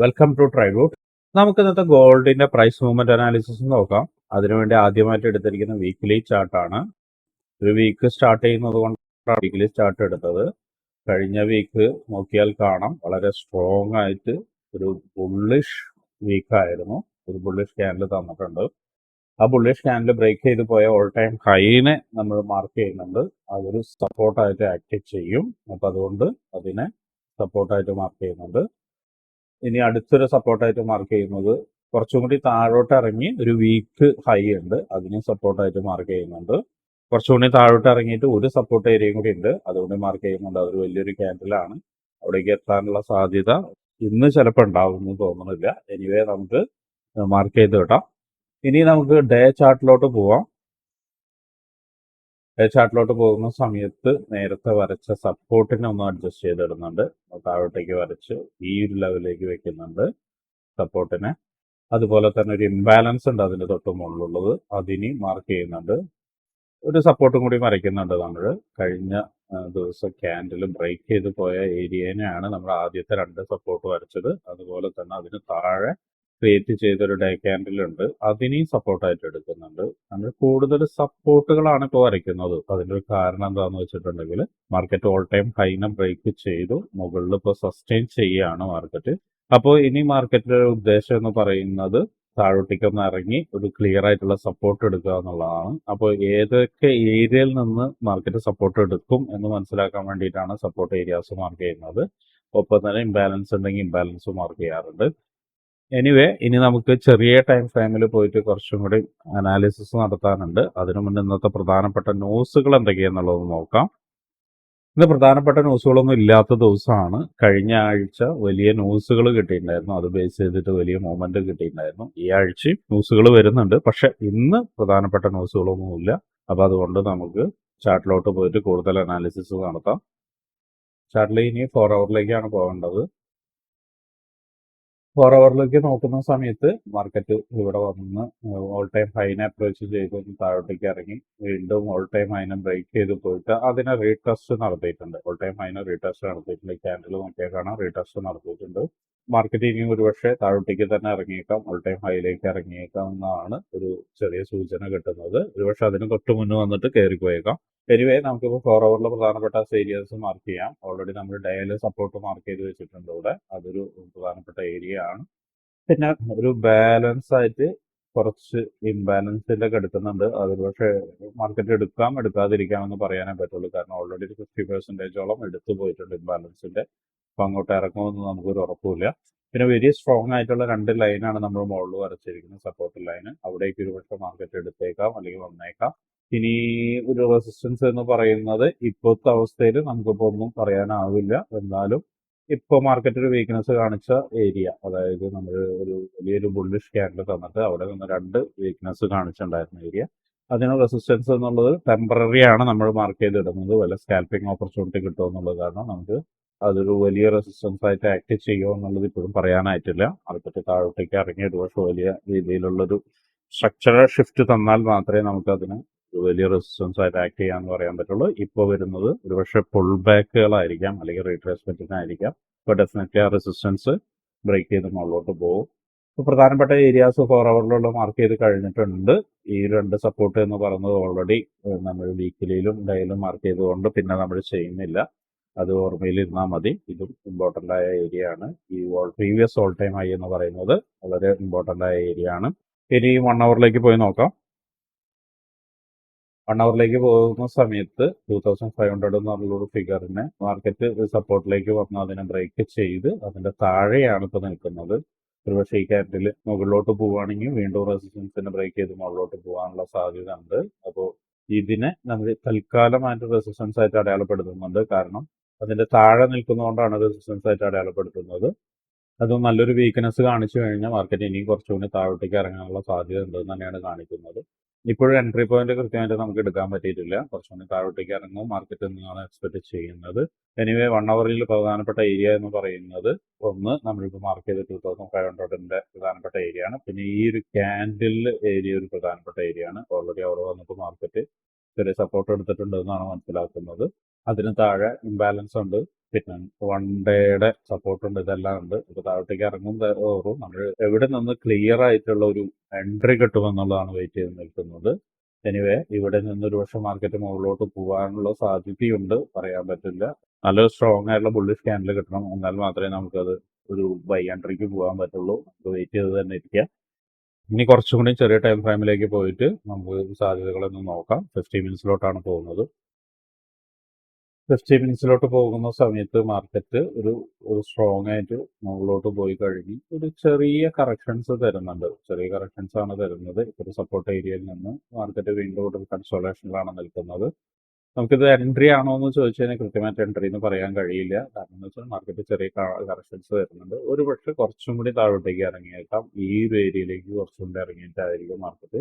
Welcome to ട്രൈബൂട്ട്. നമുക്ക് ഇന്നത്തെ ഗോൾഡിന്റെ പ്രൈസ് മൂവ്മെന്റ് അനാലിസിസ് നോക്കാം. അതിനുവേണ്ടി ആദ്യമായിട്ട് എടുത്തിരിക്കുന്ന വീക്ക്ലി ചാർട്ടാണ്. ഒരു വീക്ക് സ്റ്റാർട്ട് ചെയ്യുന്നത് കൊണ്ടാണ് വീക്ക്ലി ചാർട്ട് എടുത്തത്. കഴിഞ്ഞ വീക്ക് നോക്കിയാൽ കാണാം വളരെ സ്ട്രോങ് ആയിട്ട് ഒരു ബുള്ളിഷ് വീക്കായിരുന്നു. ഒരു ബുള്ളിഷ് ക്യാൻഡിൽ തന്നിട്ടുണ്ട്. ആ ബുള്ളിഷ് ക്യാൻഡിൽ ബ്രേക്ക് ചെയ്ത് പോയ ഓൾ ടൈം ഹൈനെ നമ്മൾ മാർക്ക് ചെയ്യുന്നുണ്ട്. അതൊരു സപ്പോർട്ടായിട്ട് ആക്ട് ചെയ്യും. അപ്പം അതുകൊണ്ട് അതിനെ സപ്പോർട്ടായിട്ട് മാർക്ക് ചെയ്യുന്നുണ്ട്. ഇനി അടുത്തൊരു സപ്പോർട്ടായിട്ട് മാർക്ക് ചെയ്യുന്നത് കുറച്ചും കൂടി താഴോട്ട് ഇറങ്ങി ഒരു വീക്ക് ഹൈ ഉണ്ട്, അതിനെ സപ്പോർട്ടായിട്ട് മാർക്ക് ചെയ്യുന്നുണ്ട്. കുറച്ചും കൂടി താഴോട്ട് ഇറങ്ങിയിട്ട് ഒരു സപ്പോർട്ട് ഏരിയയും കൂടി ഉണ്ട്, അതുകൊണ്ട് മാർക്ക് ചെയ്യുന്നുണ്ട്. അതൊരു വലിയൊരു ക്യാൻഡിലാണ്. അവിടേക്ക് എത്താനുള്ള സാധ്യത ഇന്ന് ചിലപ്പോൾ ഉണ്ടാവും എന്ന് തോന്നുന്നില്ല. എനിവേ നമുക്ക് മാർക്ക് ചെയ്ത് വിടാം. ഇനി നമുക്ക് ഡേ ചാർട്ടിലോട്ട് പോവാം. ഡേ ചാർട്ടിലോട്ട് പോകുന്ന സമയത്ത് നേരത്തെ വരച്ച സപ്പോർട്ടിനെ ഒന്ന് അഡ്ജസ്റ്റ് ചെയ്തിടുന്നുണ്ട്. താഴോട്ടേക്ക് വരച്ച് ഈ ഒരു ലെവലിലേക്ക് വെക്കുന്നുണ്ട് സപ്പോർട്ടിനെ. അതുപോലെ തന്നെ ഒരു ഇംബാലൻസ് ഉണ്ട് അതിൻ്റെ തൊട്ട് മുകളിലുള്ളത്, അതിന് മാർക്ക് ചെയ്യുന്നുണ്ട്. ഒരു സപ്പോർട്ടും കൂടി വരയ്ക്കുന്നുണ്ട് നമ്മൾ. കഴിഞ്ഞ ദിവസം ക്യാൻഡിൽ ബ്രേക്ക് ചെയ്ത് പോയ ഏരിയനെയാണ് നമ്മൾ ആദ്യത്തെ രണ്ട് സപ്പോർട്ട് വരച്ചത്. അതുപോലെ തന്നെ അതിന് താഴെ ക്രിയേറ്റ് ചെയ്തൊരു ഡേ ക്യാൻഡിൽ ഉണ്ട്, അതിനെയും സപ്പോർട്ടായിട്ട് എടുക്കുന്നുണ്ട്. നമ്മൾ കൂടുതൽ സപ്പോർട്ടുകളാണ് ഇപ്പോൾ വരയ്ക്കുന്നത്. അതിൻ്റെ ഒരു കാരണം എന്താണെന്ന് വെച്ചിട്ടുണ്ടെങ്കിൽ മാർക്കറ്റ് ഓൾ ടൈം ഹൈനെ ബ്രേക്ക് ചെയ്തു, മുകളിൽ ഇപ്പോൾ സസ്റ്റെയിൻ ചെയ്യുകയാണ് മാർക്കറ്റ്. അപ്പോൾ ഇനി മാർക്കറ്റിന്റെ ഉദ്ദേശം എന്ന് പറയുന്നത് താഴോട്ടേക്കൊന്ന് ഇറങ്ങി ഒരു ക്ലിയർ ആയിട്ടുള്ള സപ്പോർട്ട് എടുക്കുക എന്നുള്ളതാണ്. അപ്പോൾ ഏതൊക്കെ ഏരിയയിൽ നിന്ന് മാർക്കറ്റ് സപ്പോർട്ട് എടുക്കും എന്ന് മനസ്സിലാക്കാൻ വേണ്ടിയിട്ടാണ് സപ്പോർട്ട് ഏരിയാസ് മാർക്ക് ചെയ്യുന്നത്. ഒപ്പം തന്നെ ഇംബാലൻസ് ഉണ്ടെങ്കിൽ ഇംബാലൻസ് മാർക്ക് ചെയ്യാറുണ്ട്. എനിവേ ഇനി നമുക്ക് ചെറിയ ടൈം ഫ്രെയിമിൽ പോയിട്ട് കുറച്ചും കൂടി അനാലിസിസ് നടത്താനുണ്ട്. അതിനു മുന്നേ ഇന്നത്തെ പ്രധാനപ്പെട്ട ന്യൂസുകൾ എന്തൊക്കെയാണെന്നുള്ളത് നോക്കാം. ഇന്ന് പ്രധാനപ്പെട്ട ന്യൂസുകളൊന്നും ഇല്ലാത്ത ദിവസമാണ്. കഴിഞ്ഞ ആഴ്ച വലിയ ന്യൂസുകൾ കിട്ടിയിട്ടുണ്ടായിരുന്നു, അത് ബേസ് ചെയ്തിട്ട് വലിയ മൂവ്മെന്റ് കിട്ടിയിട്ടുണ്ടായിരുന്നു. ഈ ആഴ്ചയും ന്യൂസുകൾ വരുന്നുണ്ട്, പക്ഷെ ഇന്ന് പ്രധാനപ്പെട്ട ന്യൂസുകളൊന്നുമില്ല. അപ്പോൾ അതുകൊണ്ട് നമുക്ക് ചാർട്ടിലോട്ട് പോയിട്ട് കൂടുതൽ അനാലിസിസ് നടത്താം. ചാർട്ടിൽ ഇനി 4 ഹവറിലേക്കാണ് പോകേണ്ടത്. 4 ഹവറിലേക്ക് നോക്കുന്ന സമയത്ത് മാർക്കറ്റ് ഇവിടെ വന്ന് ഓൾ ടൈം ഹൈനെ അപ്രോച്ച് ചെയ്ത് താഴോട്ടേക്ക് ഇറങ്ങി വീണ്ടും ഓൾ ടൈം ഹൈനെ ബ്രേക്ക് ചെയ്ത് പോയിട്ട് അതിനെ റീടെസ്റ്റ് നടത്തിയിട്ടുണ്ട്. ഓൾ ടൈം ഹൈനെ റീടെസ്റ്റ് നടത്തിയിട്ടുണ്ട്. ക്യാൻഡിൽ നോക്കിയാൽ കാണാം റീടെസ്റ്റ് നടത്തിയിട്ടുണ്ട്. മാർക്കറ്റ് ഇനിയും ഒരുപക്ഷെ താഴോട്ടേക്ക് തന്നെ ഇറങ്ങിയേക്കാം, ഓൾ ടൈം ഹൈയിലേക്ക് ഇറങ്ങിയേക്കാം എന്നാണ് ഒരു ചെറിയ സൂചന കിട്ടുന്നത്. ഒരുപക്ഷെ അതിന് തൊട്ട് മുന്നേ വന്നിട്ട് കയറി പോയേക്കാം. എനിവേ നമുക്കിപ്പോൾ 4 ഹവറിൽ പ്രധാനപ്പെട്ട ഏരിയാസ് മാർക്ക് ചെയ്യാം. ഓൾറെഡി നമ്മൾ ഡേയിലെ സപ്പോർട്ട് മാർക്ക് ചെയ്ത് വെച്ചിട്ടുണ്ട് ഇവിടെ, അതൊരു പ്രധാനപ്പെട്ട ഏരിയ ആണ്. പിന്നെ ഒരു ബാലൻസ് ആയിട്ട് കുറച്ച് ഇംബാലൻസിന്റെ എടുക്കുന്നുണ്ട്. അത് പക്ഷേ മാർക്കറ്റ് എടുക്കാം എടുക്കാതിരിക്കാം എന്ന് പറയാനേ പറ്റുള്ളൂ. കാരണം ഓൾറെഡി ഒരു 50% എടുത്തു പോയിട്ടുണ്ട് ഇംബാലൻസിന്റെ. അപ്പം അങ്ങോട്ട് ഇറങ്ങുമെന്ന് നമുക്കൊരു ഉറപ്പില്ല. പിന്നെ വെരി സ്ട്രോങ് ആയിട്ടുള്ള രണ്ട് ലൈനാണ് നമ്മൾ മുകളിൽ വരച്ചിരിക്കുന്നത്, സപ്പോർട്ട് ലൈന്. അവിടേക്ക് ഒരുപക്ഷെ മാർക്കറ്റ് എടുത്തേക്കാം അല്ലെങ്കിൽ വന്നേക്കാം. ഇനി ഒരു റെസിസ്റ്റൻസ് എന്ന് പറയുന്നത് ഇപ്പോഴത്തെ അവസ്ഥയിൽ നമുക്കിപ്പോൾ ഒന്നും പറയാനാവില്ല. എന്നാലും ഇപ്പോൾ മാർക്കറ്റ് ഒരു വീക്ക്നെസ് കാണിച്ച ഏരിയ, അതായത് നമ്മൾ ഒരു വലിയൊരു ബുള്ളിഷ് ക്യാൻഡിൽ തന്നിട്ട് അവിടെ നിന്ന് രണ്ട് വീക്ക്നെസ് കാണിച്ചിട്ടുണ്ടായിരുന്ന ഏരിയ, അതിന് റെസിസ്റ്റൻസ് എന്നുള്ളത് ടെമ്പററി ആണ് നമ്മൾ മാർക്ക് ചെയ്തിടുന്നത്. വല്ല സ്കാൽപ്പിംഗ് ഓപ്പർച്യൂണിറ്റി കിട്ടുമോ എന്നുള്ളത് കാരണം നമുക്ക് അതൊരു വലിയ റെസിസ്റ്റൻസ് ആയിട്ട് ആക്ട് ചെയ്യുമോ എന്നുള്ളത് ഇപ്പോഴും പറയാനായിട്ടില്ല. മാർക്കറ്റ് താഴോട്ടേക്ക് ഇറങ്ങിയത് പക്ഷെ വലിയ രീതിയിലുള്ളൊരു സ്ട്രക്ചറൽ ഷിഫ്റ്റ് തന്നാൽ മാത്രമേ നമുക്കതിന് വലിയ റെസിസ്റ്റൻസ് ആയിട്ട് ആക്ട് ചെയ്യാന്ന് പറയാൻ പറ്റുള്ളൂ. ഇപ്പോൾ വരുന്നത് ഒരുപക്ഷെ പുൾ ബാക്കുകളായിരിക്കാം അല്ലെങ്കിൽ റീട്രേസ്മെന്റിനായിരിക്കാം. ഇപ്പോൾ ഡെഫിനറ്റ്ലി ആ റെസിസ്റ്റൻസ് ബ്രേക്ക് ചെയ്ത് മുകളിലോട്ട് പോകും. ഇപ്പോൾ പ്രധാനപ്പെട്ട ഏരിയാസ് 4 ഹവറിലുള്ള മാർക്ക് ചെയ്ത് കഴിഞ്ഞിട്ടുണ്ട്. ഈ രണ്ട് സപ്പോർട്ട് എന്ന് പറയുന്നത് ഓൾറെഡി നമ്മൾ വീക്കിലിയിലും ഡേയിലും മാർക്ക് ചെയ്തുകൊണ്ട് പിന്നെ നമ്മൾ ചെയ്യുന്നില്ല, അത് ഓർമ്മയിൽ ഇരുന്നാൽ മതി. ഇതും ഇമ്പോർട്ടൻ്റ് ആയ ഏരിയ ആണ്. ഈ പ്രീവിയസ് ഓൾ ടൈം ഹൈ എന്ന് പറയുന്നത് വളരെ ഇമ്പോർട്ടൻ്റ് ആയ ഏരിയ ആണ്. ഇനി 1 ഹവറിലേക്ക് പോയി നോക്കാം. 1 ഹവറിലേക്ക് പോകുന്ന സമയത്ത് 2500 എന്നുള്ളൊരു ഫിഗറിനെ മാർക്കറ്റ് സപ്പോർട്ടിലേക്ക് വന്ന് അതിനെ ബ്രേക്ക് ചെയ്ത് അതിന്റെ താഴെയാണ് ഇപ്പോൾ നിൽക്കുന്നത്. ഒരുപക്ഷെ ഈ ക്യാൻഡിൽ മുകളിലോട്ട് പോവുകയാണെങ്കിൽ വീണ്ടും റെസിസ്റ്റൻസിനെ ബ്രേക്ക് ചെയ്ത് മുകളിലോട്ട് പോകാനുള്ള സാധ്യത ഉണ്ട്. അപ്പോൾ ഇതിനെ നമ്മൾ തൽക്കാലമായിട്ട് റെസിസ്റ്റൻസ് ആയിട്ട് അടയാളപ്പെടുത്തുന്നുണ്ട്. കാരണം അതിന്റെ താഴെ നിൽക്കുന്നതുകൊണ്ടാണ് റെസിസ്റ്റൻസ് ആയിട്ട് അടയാളപ്പെടുത്തുന്നത്. അത് നല്ലൊരു വീക്ക്നെസ് കാണിച്ചു കഴിഞ്ഞാൽ മാർക്കറ്റ് ഇനിയും കുറച്ചുകൂടി താഴോട്ടേക്ക് ഇറങ്ങാനുള്ള സാധ്യത ഉണ്ടെന്ന് തന്നെയാണ് കാണിക്കുന്നത്. ഇപ്പോഴും എൻട്രി പോയിന്റ് കൃത്യമായിട്ട് നമുക്ക് എടുക്കാൻ പറ്റിയിട്ടില്ല. കുറച്ചുകൂടി താഴോട്ടേക്ക് ഇറങ്ങും മാർക്കറ്റ് എന്നാണ് എക്സ്പെക്ട് ചെയ്യുന്നത്. എനിവേ 1 ഹവറിൽ പ്രധാനപ്പെട്ട ഏരിയ എന്ന് പറയുന്നത് ഒന്ന് നമ്മളിപ്പോൾ മാർക്ക് ചെയ്ത 2500ന്റെ പ്രധാനപ്പെട്ട ഏരിയ ആണ്. പിന്നെ ഈ ഒരു ക്യാൻഡിൽ ഏരിയ ഒരു പ്രധാനപ്പെട്ട ഏരിയ ആണ്. ഓൾറെഡി അവിടെ വന്നിട്ട് മാർക്കറ്റ് ചെറിയ സപ്പോർട്ട് എടുത്തിട്ടുണ്ട് എന്നാണ് മനസ്സിലാക്കുന്നത്. അതിന് താഴെ ഇംബാലൻസ് ഉണ്ട്. പിന്നെ 1 ഡേയുടെ സപ്പോർട്ടുണ്ട്, ഇതെല്ലാം ഉണ്ട്. ഇപ്പൊ താഴോട്ടേക്ക് ഇറങ്ങും തോറും നമ്മൾ എവിടെ നിന്ന് ക്ലിയർ ആയിട്ടുള്ള ഒരു എൻട്രി കിട്ടുമെന്നുള്ളതാണ് വെയിറ്റ് ചെയ്ത് നിൽക്കുന്നത്. എനിവേ ഇവിടെ നിന്ന് ഒരു പക്ഷേ മാർക്കറ്റ് മുകളിലോട്ട് പോകാനുള്ള സാധ്യതയുണ്ട്, പറയാൻ പറ്റില്ല. നല്ലൊരു സ്ട്രോങ് ആയിട്ടുള്ള ബുള്ളിഷ് ക്യാൻഡിൽ കിട്ടണം, എന്നാൽ മാത്രമേ നമുക്കത് ഒരു ബൈ എൻട്രിക്ക് പോകാൻ പറ്റുള്ളൂ. നമുക്ക് വെയിറ്റ് ചെയ്ത് തന്നെ ഇരിക്കുക. ഇനി കുറച്ചും കൂടി ചെറിയ ടൈം ഫ്രെയിമിലേക്ക് പോയിട്ട് നമുക്ക് സാധ്യതകളൊന്ന് നോക്കാം. 50 മിനിറ്റ്സിലോട്ടാണ് പോകുന്നത്. 50 മിനിറ്റ്സിലോട്ട് പോകുന്ന സമയത്ത് മാർക്കറ്റ് ഒരു സ്ട്രോങ് ആയിട്ട് മുകളിലോട്ട് പോയി കഴിഞ്ഞ് ഒരു ചെറിയ കറക്ഷൻസ് തരുന്നുണ്ട്. ചെറിയ കറക്ഷൻസ് ആണ് തരുന്നത്. ഒരു സപ്പോർട്ട് ഏരിയയിൽ നിന്ന് മാർക്കറ്റ് വീണ്ടും ഒരു കൺസോളേഷനിലാണ് നിൽക്കുന്നത്. നമുക്കിത് എൻട്രി ആണോ എന്ന് ചോദിച്ചു കഴിഞ്ഞാൽ കൃത്യമായിട്ട് എൻട്രി എന്ന് പറയാൻ കഴിയില്ല. കാരണം എന്ന് വെച്ചാൽ മാർക്കറ്റ് ചെറിയ കറക്ഷൻസ് വരുന്നുണ്ട്. ഒരു പക്ഷേ കുറച്ചും കൂടി താഴോട്ടേക്ക് ഇറങ്ങിയേക്കാം. ഈ ഒരു ഏരിയയിലേക്ക് കുറച്ചും കൂടി ഇറങ്ങിയിട്ടായിരിക്കും മാർക്കറ്റ്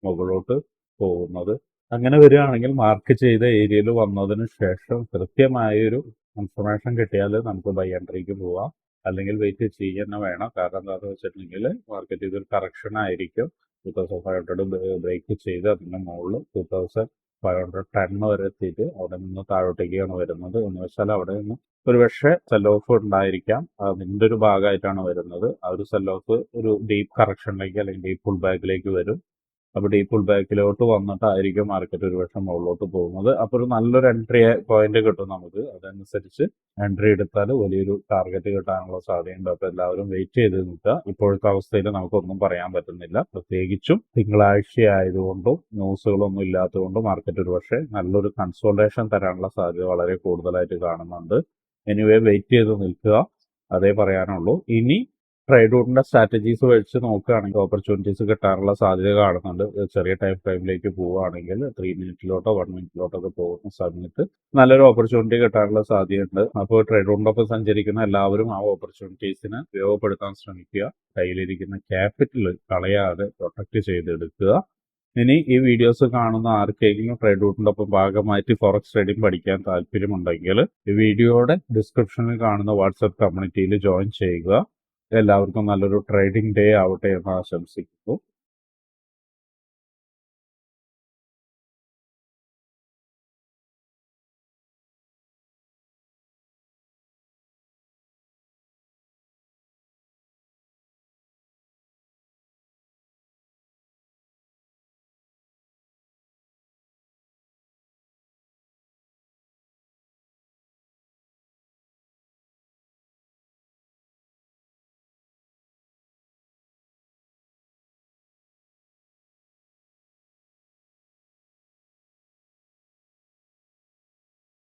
മുകളിലോട്ട് പോകുന്നത്. അങ്ങനെ വരികയാണെങ്കിൽ മാർക്ക് ചെയ്ത ഏരിയയിൽ വന്നതിന് ശേഷം കൃത്യമായൊരു കൺഫർമേഷൻ കിട്ടിയാൽ നമുക്ക് ബൈ എൻട്രിക്ക് പോവാം. അല്ലെങ്കിൽ വെയിറ്റ് ചെയ്യുക തന്നെ വേണം. കാരണം എന്താണെന്ന് വെച്ചിട്ടുണ്ടെങ്കിൽ മാർക്കറ്റ് ഇതൊരു കറക്ഷൻ ആയിരിക്കും. 2500 ബ്രേക്ക് ചെയ്ത് അതിൻ്റെ മുകളിൽ 2510 വരെ എത്തിയിട്ട് അവിടെ നിന്ന് താഴോട്ടേക്കാണ് വരുന്നത്. എന്ന് വെച്ചാൽ അവിടെ നിന്ന് ഒരു പക്ഷേ സെൽ ഓഫ് ഉണ്ടായിരിക്കാം. അതിൻ്റെ ഒരു ഭാഗമായിട്ടാണ് വരുന്നത്. ആ ഒരു സെൽ ഓഫ് ഒരു ഡീപ്പ് കറക്ഷനിലേക്ക് അല്ലെങ്കിൽ ഡീപ്പ് പുൾ ബാക്കിലേക്ക് വരും. അപ്പോൾ ഡീപ്പ് പുൾ ബാക്കിലോട്ട് വന്നിട്ടായിരിക്കും മാർക്കറ്റ് ഒരു പക്ഷേ മുകളിലോട്ട് പോകുന്നത്. അപ്പോൾ ഒരു നല്ലൊരു എൻട്രി പോയിന്റ് കിട്ടും നമുക്ക്. അതനുസരിച്ച് എൻട്രി എടുത്താൽ വലിയൊരു ടാർഗറ്റ് കിട്ടാനുള്ള സാധ്യതയുണ്ട്. അപ്പോൾ എല്ലാവരും വെയിറ്റ് ചെയ്ത് നിൽക്കുക. ഇപ്പോഴത്തെ അവസ്ഥയിൽ നമുക്കൊന്നും പറയാൻ പറ്റുന്നില്ല. പ്രത്യേകിച്ചും തിങ്കളാഴ്ച ആയതുകൊണ്ടും ന്യൂസുകളൊന്നും ഇല്ലാത്തതുകൊണ്ടും മാർക്കറ്റ് ഒരു പക്ഷേ നല്ലൊരു കൺസോൾട്ടേഷൻ തരാനുള്ള സാധ്യത വളരെ കൂടുതലായിട്ട് കാണുന്നുണ്ട്. എനിവേ വെയിറ്റ് ചെയ്ത് നിൽക്കുക, അതേ പറയാനുള്ളൂ. ഇനി ട്രേഡ്വുഡിന്റെ സ്ട്രാറ്റജീസ് വെച്ച് നോക്കുകയാണെങ്കിൽ ഓപ്പർച്യൂണിറ്റീസ് കിട്ടാനുള്ള സാധ്യത കാണുന്നുണ്ട്. ചെറിയ ടൈം ഫ്രെയിമിലേക്ക് പോവുകയാണെങ്കിൽ 3 മിനിറ്റിലോട്ടോ 1 മിനിറ്റിലോട്ടോ പോകുന്ന സമയത്ത് നല്ലൊരു ഓപ്പർച്യൂണിറ്റി കിട്ടാനുള്ള സാധ്യതയുണ്ട്. അപ്പോൾ ട്രേഡ്വുഡിനൊപ്പം സഞ്ചരിക്കുന്ന എല്ലാവരും ആ ഓപ്പർച്യൂണിറ്റീസിനെ ഉപയോഗപ്പെടുത്താൻ ശ്രമിക്കുക. കയ്യിലിരിക്കുന്ന ക്യാപിറ്റൽ കളയാതെ പ്രൊട്ടക്ട് ചെയ്തെടുക്കുക. ഇനി ഈ വീഡിയോസ് കാണുന്ന ആർക്കെങ്കിലും ട്രേഡ്വുഡിന്റെ ഒപ്പം ഭാഗമായിട്ട് ഫോറക്സ് ട്രേഡിംഗ് പഠിക്കാൻ താല്പര്യമുണ്ടെങ്കിൽ ഈ വീഡിയോയുടെ ഡിസ്ക്രിപ്ഷനിൽ കാണുന്ന വാട്സ്ആപ്പ് കമ്മ്യൂണിറ്റിയിൽ ജോയിൻ ചെയ്യുക. എല്ലാവർക്കും നല്ലൊരു ട്രേഡിംഗ് ഡേ ആവട്ടെ എന്ന് ആശംസിക്കുന്നു.